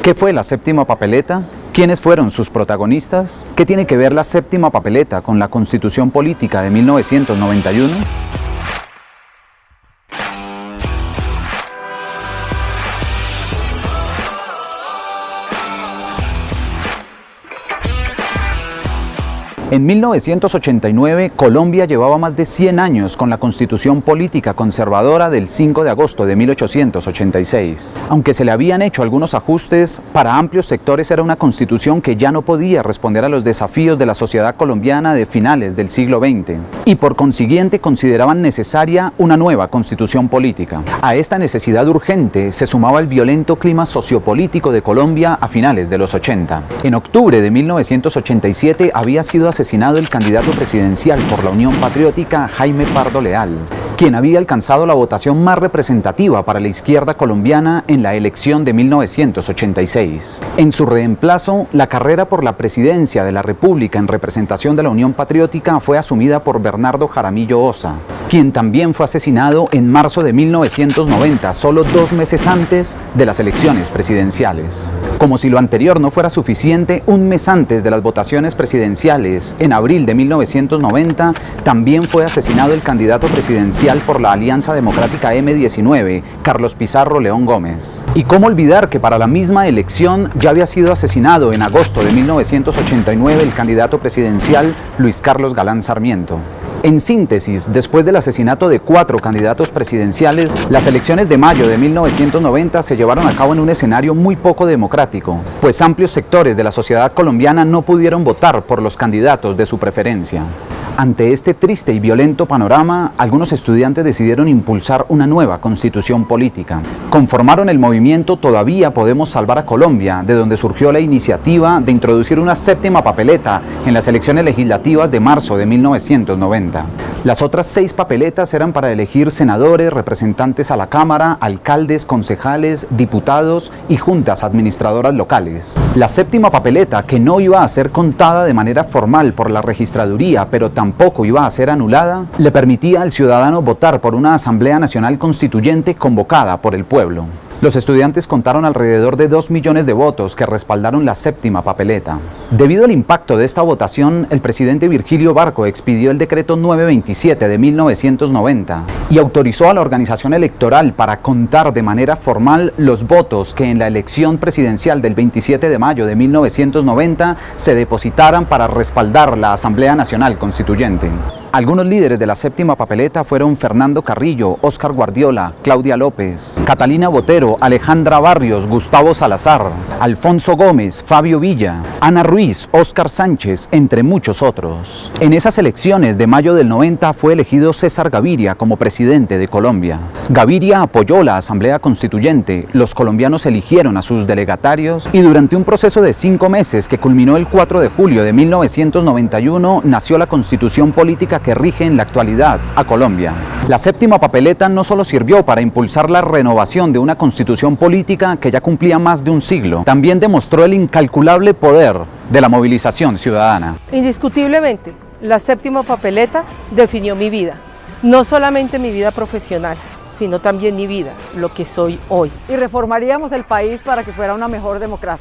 ¿Qué fue la séptima papeleta? ¿Quiénes fueron sus protagonistas? ¿Qué tiene que ver la séptima papeleta con la Constitución Política de 1991? En 1989, Colombia llevaba más de 100 años con la Constitución Política Conservadora del 5 de agosto de 1886. Aunque se le habían hecho algunos ajustes, para amplios sectores era una constitución que ya no podía responder a los desafíos de la sociedad colombiana de finales del siglo XX, y por consiguiente consideraban necesaria una nueva constitución política. A esta necesidad urgente se sumaba el violento clima sociopolítico de Colombia a finales de los 80. En octubre de 1987 había sido asesinado el candidato presidencial por la Unión Patriótica, Jaime Pardo Leal, quien había alcanzado la votación más representativa para la izquierda colombiana en la elección de 1986. En su reemplazo, la carrera por la presidencia de la República en representación de la Unión Patriótica fue asumida por Bernardo Jaramillo Ossa, quien también fue asesinado en marzo de 1990, solo 2 meses antes de las elecciones presidenciales. Como si lo anterior no fuera suficiente, un mes antes de las votaciones presidenciales, en abril de 1990, también fue asesinado el candidato presidencial por la Alianza Democrática M19, Carlos Pizarro León Gómez. Y cómo olvidar que para la misma elección ya había sido asesinado en agosto de 1989 el candidato presidencial Luis Carlos Galán Sarmiento. En síntesis, después del asesinato de 4 candidatos presidenciales, las elecciones de mayo de 1990 se llevaron a cabo en un escenario muy poco democrático, pues amplios sectores de la sociedad colombiana no pudieron votar por los candidatos de su preferencia. Ante este triste y violento panorama, algunos estudiantes decidieron impulsar una nueva constitución política. Conformaron el movimiento Todavía Podemos Salvar a Colombia, de donde surgió la iniciativa de introducir una séptima papeleta en las elecciones legislativas de marzo de 1990. Las otras 6 papeletas eran para elegir senadores, representantes a la Cámara, alcaldes, concejales, diputados y juntas administradoras locales. La séptima papeleta, que no iba a ser contada de manera formal por la registraduría, pero tampoco iba a ser anulada, le permitía al ciudadano votar por una Asamblea Nacional Constituyente convocada por el pueblo. Los estudiantes contaron alrededor de 2 millones de votos que respaldaron la séptima papeleta. Debido al impacto de esta votación, el presidente Virgilio Barco expidió el decreto 927 de 1990 y autorizó a la organización electoral para contar de manera formal los votos que en la elección presidencial del 27 de mayo de 1990 se depositaran para respaldar la Asamblea Nacional Constituyente. Algunos líderes de la séptima papeleta fueron Fernando Carrillo, Óscar Guardiola, Claudia López, Catalina Botero, Alejandra Barrios, Gustavo Salazar, Alfonso Gómez, Fabio Villa, Ana Ruiz, Óscar Sánchez, entre muchos otros. En esas elecciones de mayo del 90 fue elegido César Gaviria como presidente de Colombia. Gaviria apoyó la Asamblea Constituyente, los colombianos eligieron a sus delegatarios y durante un proceso de 5 meses que culminó el 4 de julio de 1991 nació la Constitución Política que rige en la actualidad a Colombia. La séptima papeleta no solo sirvió para impulsar la renovación de una constitución política que ya cumplía más de un siglo, también demostró el incalculable poder de la movilización ciudadana. Indiscutiblemente, la séptima papeleta definió mi vida, no solamente mi vida profesional, sino también mi vida, lo que soy hoy. Y reformaríamos el país para que fuera una mejor democracia.